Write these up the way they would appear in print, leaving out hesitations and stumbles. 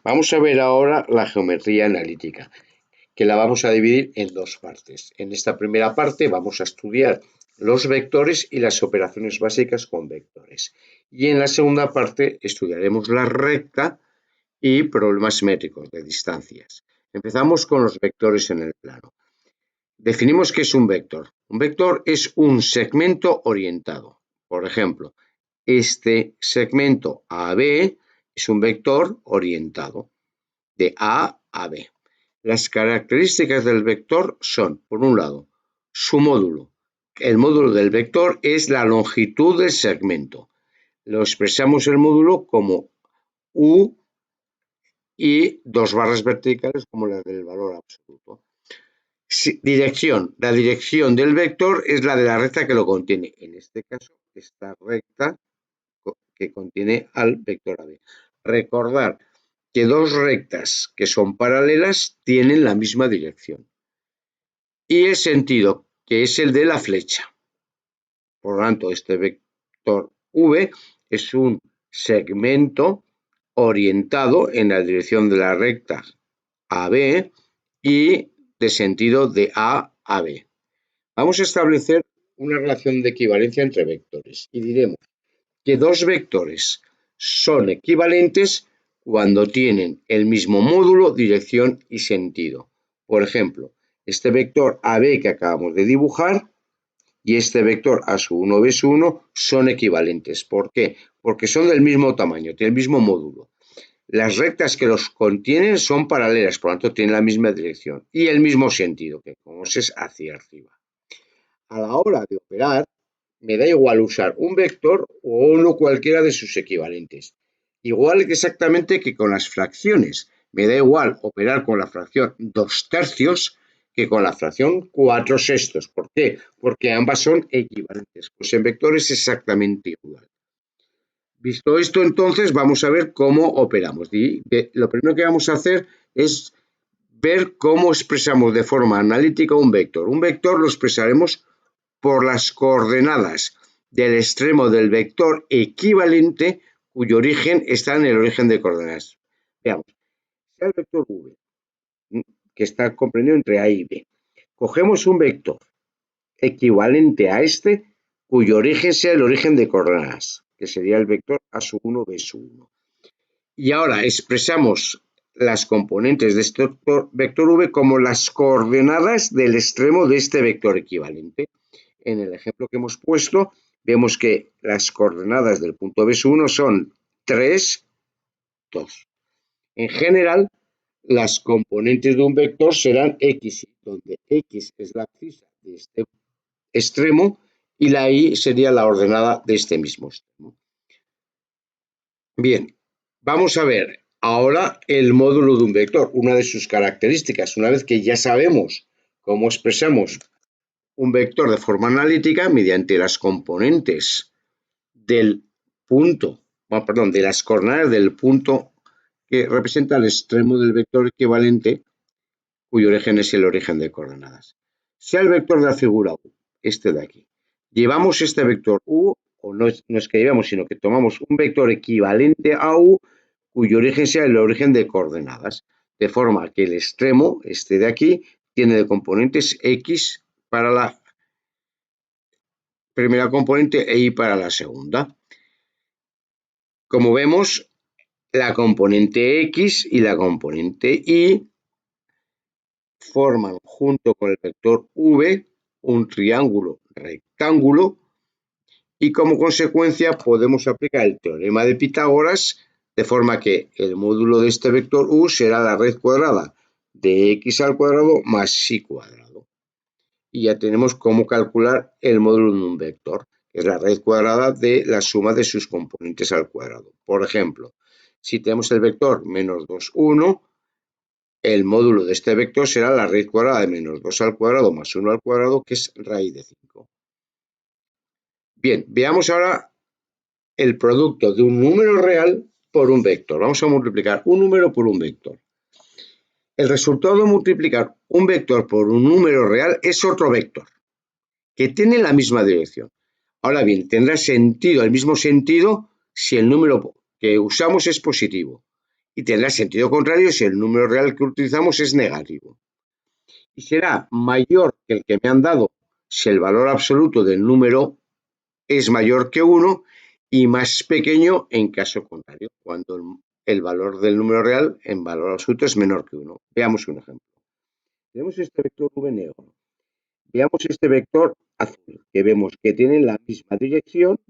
Vamos a ver ahora la geometría analítica, que la vamos a dividir en dos partes. En esta primera parte vamos a estudiar los vectores y las operaciones básicas con vectores. Y en la segunda parte estudiaremos la recta y problemas métricos de distancias. Empezamos con los vectores en el plano. Definimos qué es un vector. Un vector es un segmento orientado. Por ejemplo, este segmento AB es un vector orientado de A a B. Las características del vector son, por un lado, su módulo. El módulo del vector es la longitud del segmento. Lo expresamos el módulo como U y dos barras verticales como las del valor absoluto. Dirección. La dirección del vector es la de la recta que lo contiene. En este caso, esta recta que contiene al vector AB. Recordar que dos rectas que son paralelas tienen la misma dirección. Y el sentido, que es el de la flecha. Por lo tanto, este vector V es un segmento orientado en la dirección de la recta AB y de sentido de A a B. Vamos a establecer una relación de equivalencia entre vectores y diremos que dos vectores son equivalentes cuando tienen el mismo módulo, dirección y sentido. Por ejemplo, este vector AB que acabamos de dibujar y este vector A1, B1 son equivalentes. ¿Por qué? Porque son del mismo tamaño, tienen el mismo módulo. Las rectas que los contienen son paralelas, por lo tanto tienen la misma dirección y el mismo sentido, que como es hacia arriba. A la hora de operar, me da igual usar un vector o uno cualquiera de sus equivalentes. Igual exactamente que con las fracciones. Me da igual operar con la fracción 2/3 que con la fracción 4/6. ¿Por qué? Porque ambas son equivalentes. Pues en vectores es exactamente igual. Visto esto, entonces, vamos a ver cómo operamos. Y lo primero que vamos a hacer es ver cómo expresamos de forma analítica un vector. Un vector lo expresaremos por las coordenadas del extremo del vector equivalente cuyo origen está en el origen de coordenadas. Veamos, sea el vector V, que está comprendido entre A y B. Cogemos un vector equivalente a este cuyo origen sea el origen de coordenadas, que sería el vector A1, B1. Y ahora expresamos las componentes de este vector V como las coordenadas del extremo de este vector equivalente. En el ejemplo que hemos puesto, vemos que las coordenadas del punto B1 son 3, 2. En general, las componentes de un vector serán X, donde X es la abscisa de este extremo y la Y sería la ordenada de este mismo extremo. Bien, vamos a ver ahora el módulo de un vector, una de sus características. Una vez que ya sabemos cómo expresamos un vector de forma analítica mediante las componentes del punto, de las coordenadas del punto que representa el extremo del vector equivalente, cuyo origen es el origen de coordenadas. Sea el vector de la figura U, este de aquí. Llevamos este vector U, o no es que llevamos, sino que tomamos un vector equivalente a U, cuyo origen sea el origen de coordenadas, de forma que el extremo, este de aquí, tiene de componentes X para la primera componente e Y para la segunda. Como vemos, la componente X y la componente Y forman junto con el vector V un triángulo rectángulo y como consecuencia podemos aplicar el teorema de Pitágoras de forma que el módulo de este vector U será la raíz cuadrada de X al cuadrado más Y cuadrado. Y ya tenemos cómo calcular el módulo de un vector, que es la raíz cuadrada de la suma de sus componentes al cuadrado. Por ejemplo, si tenemos el vector menos 2, 1, el módulo de este vector será la raíz cuadrada de menos 2 al cuadrado más 1 al cuadrado, que es raíz de 5. Bien, veamos ahora el producto de un número real por un vector. Vamos a multiplicar un número por un vector. El resultado de multiplicar un vector por un número real es otro vector, que tiene la misma dirección. Ahora bien, tendrá sentido, el mismo sentido, si el número que usamos es positivo y tendrá sentido contrario si el número real que utilizamos es negativo. Y será mayor que el que me han dado si el valor absoluto del número es mayor que 1 y más pequeño en caso contrario, cuando el valor del número real en valor absoluto es menor que 1. Veamos un ejemplo. Tenemos este vector v negro. Veamos este vector azul, que vemos que tiene la misma dirección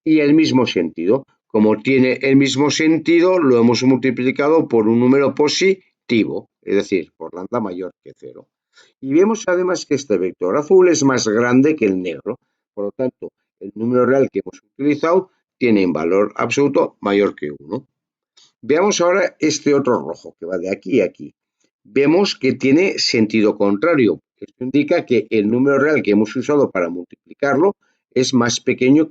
y el mismo sentido. Como tiene el mismo sentido, lo hemos multiplicado por un número positivo, es decir, por lambda mayor que 0. Y vemos además que este vector azul es más grande que el negro. Por lo tanto, el número real que hemos utilizado tiene en valor absoluto mayor que 1. Veamos ahora este otro rojo que va de aquí a aquí. Vemos que tiene sentido contrario. Esto indica que el número real que hemos usado para multiplicarlo es más pequeño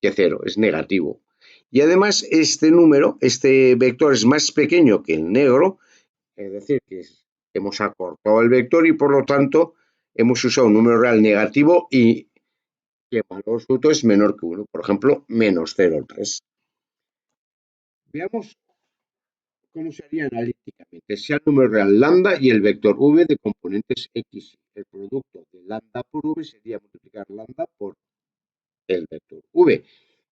que 0, es negativo. Y además este vector es más pequeño que el negro, es decir, que hemos acortado el vector y por lo tanto hemos usado un número real negativo y que el valor absoluto es menor que 1, por ejemplo, menos 0,3. Veamos cómo sería analíticamente. Sea el número real lambda y el vector v de componentes x. El producto de lambda por v sería multiplicar lambda por el vector v,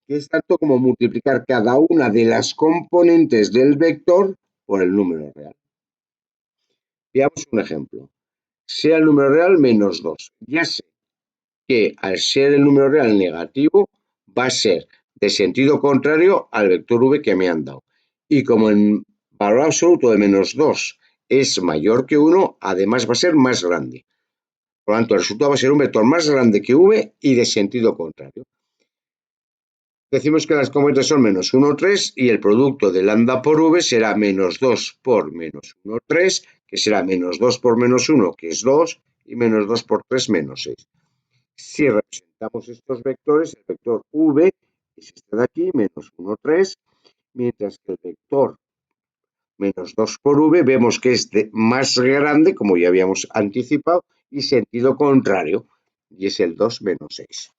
que es tanto como multiplicar cada una de las componentes del vector por el número real. Veamos un ejemplo. Sea el número real menos 2. Ya sé que al ser el número real negativo va a ser de sentido contrario al vector v que me han dado. Y como el valor absoluto de menos 2 es mayor que 1, además va a ser más grande. Por lo tanto, el resultado va a ser un vector más grande que v y de sentido contrario. Decimos que las componentes son menos 1, 3 y el producto de lambda por v será menos 2 por menos 1, 3, que será menos 2 por menos 1, que es 2, y menos 2 por 3, menos 6. Si representamos estos vectores, el vector v es este de aquí, menos 1, 3, mientras que el vector menos 2 por v vemos que es más grande, como ya habíamos anticipado, y sentido contrario, y es el 2 menos 6.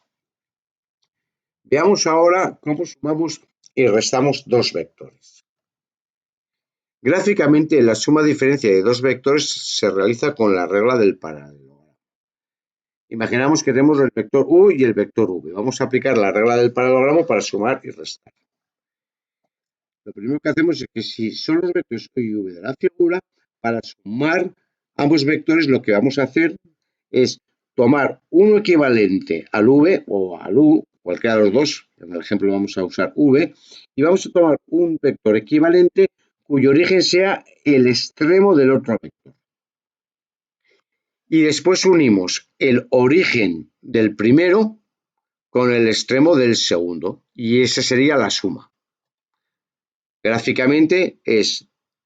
Veamos ahora cómo sumamos y restamos dos vectores. Gráficamente, la suma-diferencia de dos vectores se realiza con la regla del paralelogramo. Imaginamos que tenemos el vector u y el vector v. Vamos a aplicar la regla del paralelogramo para sumar y restar. Lo primero que hacemos es que si son los vectores u y v de la figura, para sumar ambos vectores lo que vamos a hacer es tomar uno equivalente al v o al u, cualquiera de los dos, en el ejemplo vamos a usar v, y vamos a tomar un vector equivalente cuyo origen sea el extremo del otro vector. Y después unimos el origen del primero con el extremo del segundo, y esa sería la suma. Gráficamente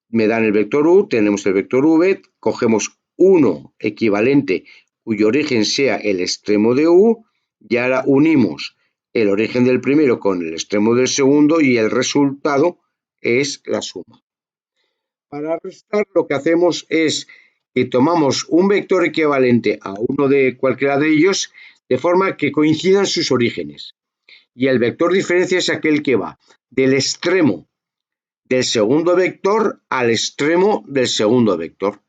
me dan el vector u, tenemos el vector v, cogemos uno equivalente cuyo origen sea el extremo de u, y ahora unimos el origen del primero con el extremo del segundo y el resultado es la suma. Para restar lo que hacemos es que tomamos un vector equivalente a uno de cualquiera de ellos de forma que coincidan sus orígenes. Y el vector diferencia es aquel que va del extremo del segundo vector al extremo del segundo vector.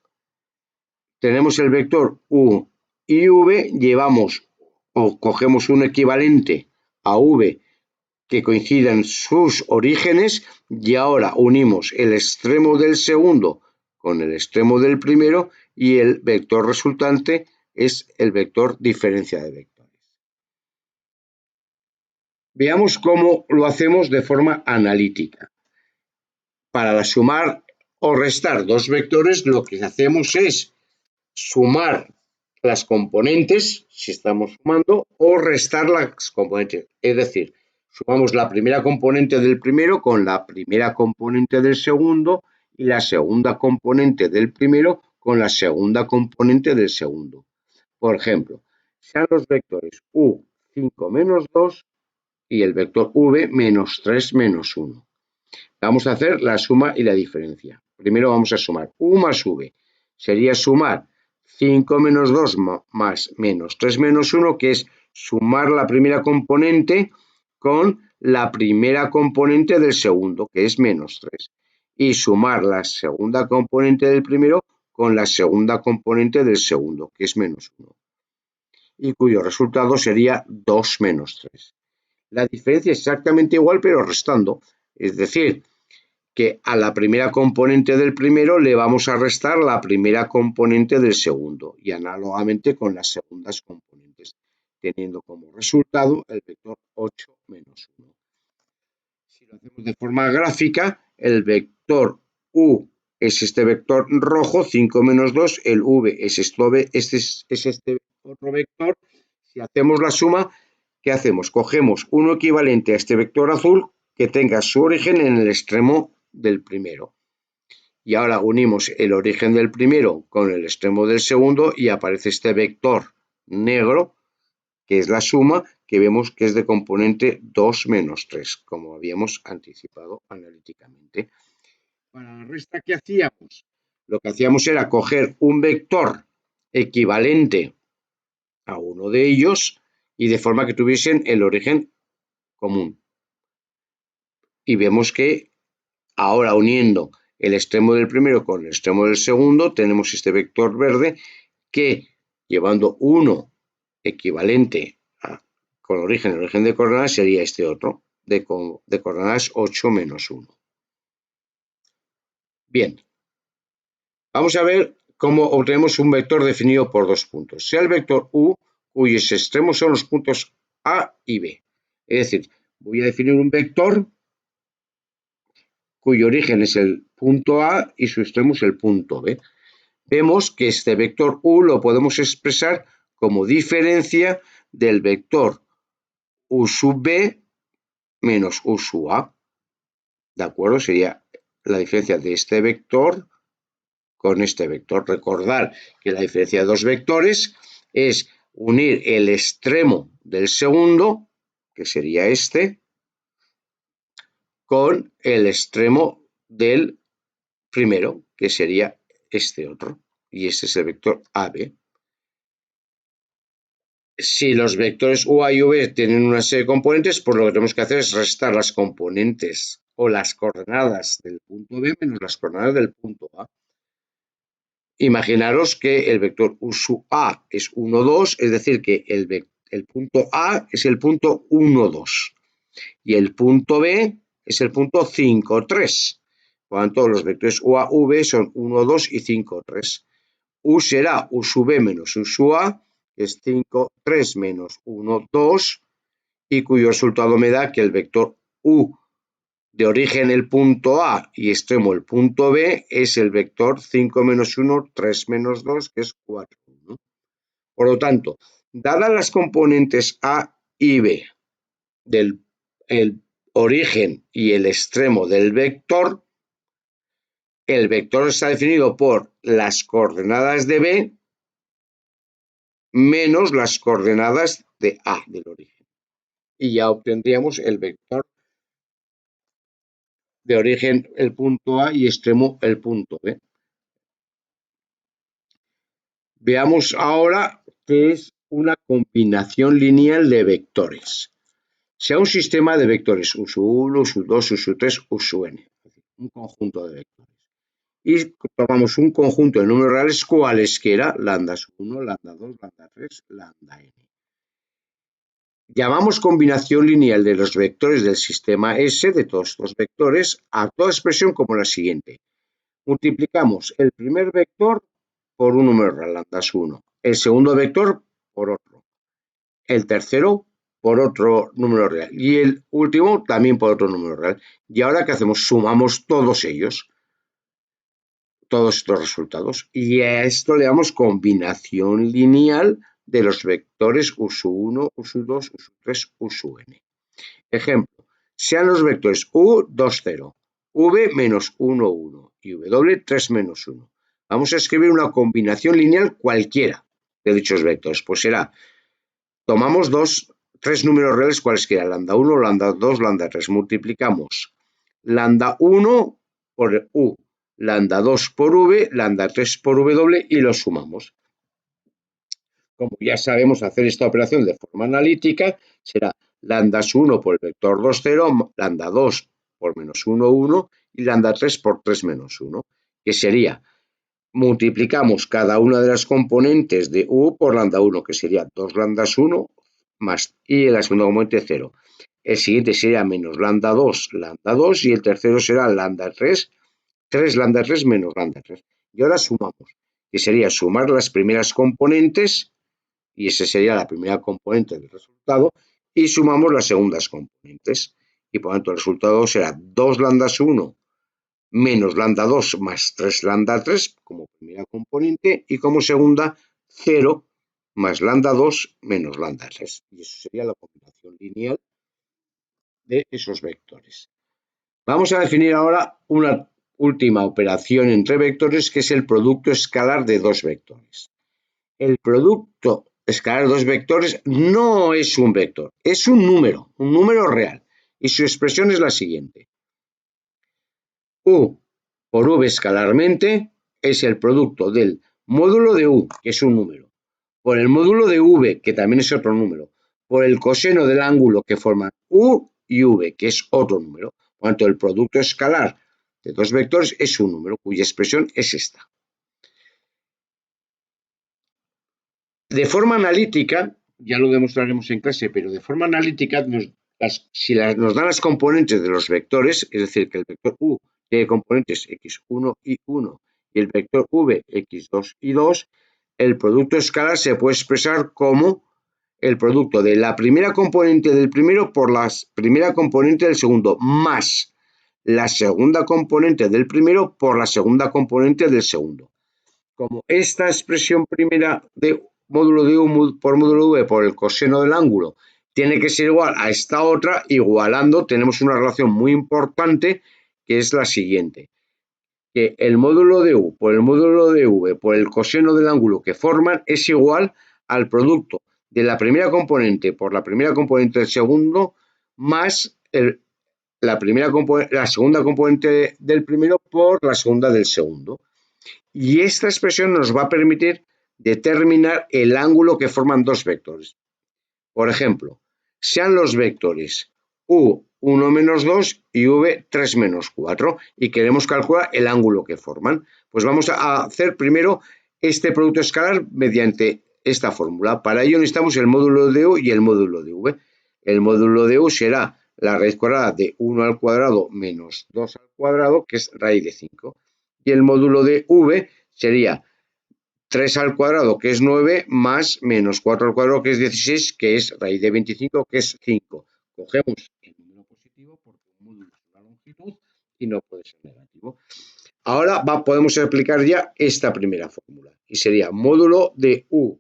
Tenemos el vector u y v, llevamos o cogemos un equivalente a v que coincidan sus orígenes y ahora unimos el extremo del segundo con el extremo del primero y el vector resultante es el vector diferencia de vectores. Veamos cómo lo hacemos de forma analítica. Para sumar o restar dos vectores, lo que hacemos es sumar las componentes, si estamos sumando, o restar las componentes. Es decir, sumamos la primera componente del primero con la primera componente del segundo y la segunda componente del primero con la segunda componente del segundo. Por ejemplo, sean los vectores u 5 menos 2 y el vector v menos 3 menos 1. Vamos a hacer la suma y la diferencia. Primero vamos a sumar u más v. Sería sumar 5 menos 2 más menos 3 menos 1, que es sumar la primera componente con la primera componente del segundo, que es menos 3. y sumar la segunda componente del primero con la segunda componente del segundo, que es menos 1, y cuyo resultado sería 2 menos 3. La diferencia es exactamente igual, pero restando. Es decir, que a la primera componente del primero le vamos a restar la primera componente del segundo, y análogamente con las segundas componentes, teniendo como resultado el vector 8 menos 1. Si lo hacemos de forma gráfica, el vector u es este vector rojo, 5 menos 2, el v es este otro vector. Si hacemos la suma, ¿qué hacemos? Cogemos uno equivalente a este vector azul que tenga su origen en el extremo del primero. Y ahora unimos el origen del primero con el extremo del segundo y aparece este vector negro, que es la suma, que vemos que es de componente 2 menos 3, como habíamos anticipado analíticamente. Para la resta, ¿qué hacíamos? Lo que hacíamos era coger un vector equivalente a uno de ellos y de forma que tuviesen el origen común. Y vemos que ahora uniendo el extremo del primero con el extremo del segundo, tenemos este vector verde que, llevando uno equivalente con origen, el origen de coordenadas sería este otro, de coordenadas 8 menos 1. Bien, vamos a ver cómo obtenemos un vector definido por dos puntos. Sea el vector u, cuyos extremos son los puntos A y B. Es decir, voy a definir un vector cuyo origen es el punto A y su extremo es el punto B. Vemos que este vector u lo podemos expresar como diferencia del vector u sub b menos u sub a. ¿De acuerdo? Sería la diferencia de este vector con este vector. Recordar que la diferencia de dos vectores es unir el extremo del segundo, que sería este, con el extremo del primero, que sería este otro. Y este es el vector AB. Si los vectores UA y V tienen una serie de componentes, pues lo que tenemos que hacer es restar las componentes o las coordenadas del punto B menos las coordenadas del punto A. Imaginaros que el vector U sub A es 1, 2, es decir, que el punto A es el punto 1, 2 y el punto B es el punto 5, 3. Por lo tanto, los vectores UA, V son 1, 2 y 5, 3. U será U sub B menos U sub A, que es 5, 3 menos 1, 2, y cuyo resultado me da que el vector U de origen el punto A y extremo el punto B es el vector 5 menos 1, 3 menos 2, que es 4, 1. Por lo tanto, dadas las componentes A y B del el origen y el extremo del vector, el vector está definido por las coordenadas de B menos las coordenadas de A del origen. Y ya obtendríamos el vector de origen el punto A y extremo el punto B. Veamos ahora qué es una combinación lineal de vectores. Sea un sistema de vectores U sub 1, U sub 2, U sub 3, U sub n. Un conjunto de vectores. Y tomamos un conjunto de números reales cualesquiera, lambda 1, lambda 2, lambda 3, lambda n. Llamamos combinación lineal de los vectores del sistema S, de todos estos vectores, a toda expresión como la siguiente. Multiplicamos el primer vector por un número real, lambda 1, el segundo vector por otro, el tercero por otro número real y el último también por otro número real. Y ahora, ¿qué hacemos? Sumamos todos ellos, todos estos resultados, y a esto le damos combinación lineal de los vectores U sub 1, U sub 2, U sub 3, U sub n. Ejemplo, sean los vectores U 2, 0, V menos 1, 1 y W 3 menos 1. Vamos a escribir una combinación lineal cualquiera de dichos vectores. Pues será, tomamos tres números reales cualesquiera, lambda 1, lambda 2, lambda 3. Multiplicamos lambda 1 por U, lambda 2 por V, lambda 3 por W y los sumamos. Como ya sabemos hacer esta operación de forma analítica, será lambda 1 por el vector 2, 0, lambda 2 por menos 1, 1 y lambda 3 por 3 menos 1, que sería, multiplicamos cada una de las componentes de u por lambda 1, que sería 2 lambdas 1 más, y la segunda componente 0. El siguiente sería menos lambda 2 y el tercero será lambda 3, 3 lambda 3 menos lambda 3. Y ahora sumamos, que sería sumar las primeras componentes, y esa sería la primera componente del resultado, y sumamos las segundas componentes. Y por lo tanto el resultado será 2 lambdas 1 menos lambda 2 más 3 lambda 3 como primera componente y como segunda 0 más lambda 2 menos lambda 3. Y eso sería la combinación lineal de esos vectores. Vamos a definir ahora una última operación entre vectores, que es el producto escalar de dos vectores. El producto escalar de dos vectores no es un vector, es un número real. Y su expresión es la siguiente. U por v escalarmente es el producto del módulo de u, que es un número, por el módulo de v, que también es otro número, por el coseno del ángulo que forman u y v, que es otro número. Por lo tanto, el producto escalar de dos vectores es un número, cuya expresión es esta. De forma analítica, ya lo demostraremos en clase, pero de forma analítica, si nos dan las componentes de los vectores, es decir, que el vector u tiene componentes x1 y 1 y el vector v x2 y 2, el producto escalar se puede expresar como el producto de la primera componente del primero por la primera componente del segundo, más la segunda componente del primero por la segunda componente del segundo. Como esta expresión primera de módulo de u por módulo v por el coseno del ángulo tiene que ser igual a esta otra, igualando tenemos una relación muy importante, que es la siguiente, que el módulo de u por el módulo de v por el coseno del ángulo que forman es igual al producto de la primera componente por la primera componente del segundo más la segunda componente del primero por la segunda del segundo. Y esta expresión nos va a permitir determinar el ángulo que forman dos vectores. Por ejemplo, sean los vectores u 1 menos 2 y v 3 menos 4 y queremos calcular el ángulo que forman. Pues vamos a hacer primero este producto escalar mediante esta fórmula. Para ello necesitamos el módulo de u y el módulo de v. El módulo de u será la raíz cuadrada de 1 al cuadrado menos 2 al cuadrado, que es raíz de 5. Y el módulo de v sería 3 al cuadrado, que es 9, más menos 4 al cuadrado, que es 16, que es raíz de 25, que es 5. Cogemos el número positivo porque el módulo es una longitud y no puede ser negativo. Ahora podemos aplicar ya esta primera fórmula, y sería módulo de u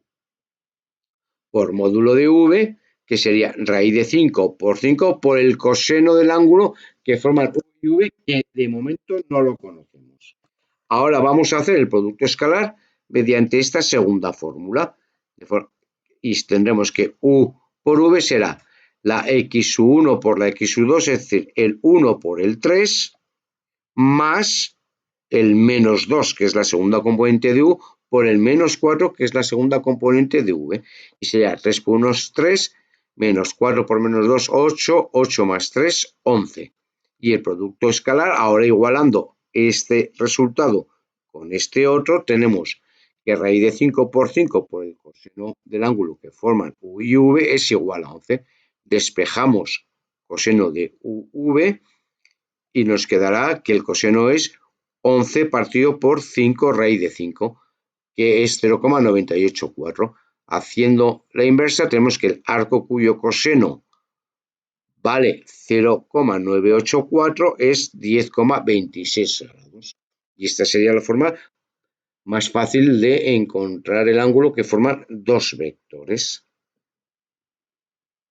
por módulo de v, que sería raíz de 5 por 5 por el coseno del ángulo que forman u y v, que de momento no lo conocemos. Ahora vamos a hacer el producto escalar mediante esta segunda fórmula. Y tendremos que u por v será la x1 por la x2, es decir, el 1 por el 3, más el menos 2, que es la segunda componente de u, por el menos 4, que es la segunda componente de v. Y sería 3 por 1 es 3, menos 4 por menos 2, 8, 8 más 3, 11. Y el producto escalar, ahora igualando este resultado con este otro, tenemos que raíz de 5 por 5 por el coseno del ángulo que forman u y v es igual a 11. Despejamos coseno de uv y nos quedará que el coseno es 11 partido por 5 raíz de 5, que es 0,984. Haciendo la inversa, tenemos que el arco cuyo coseno vale 0,984 es 10,26 grados. Y esta sería la forma más fácil de encontrar el ángulo que forman dos vectores.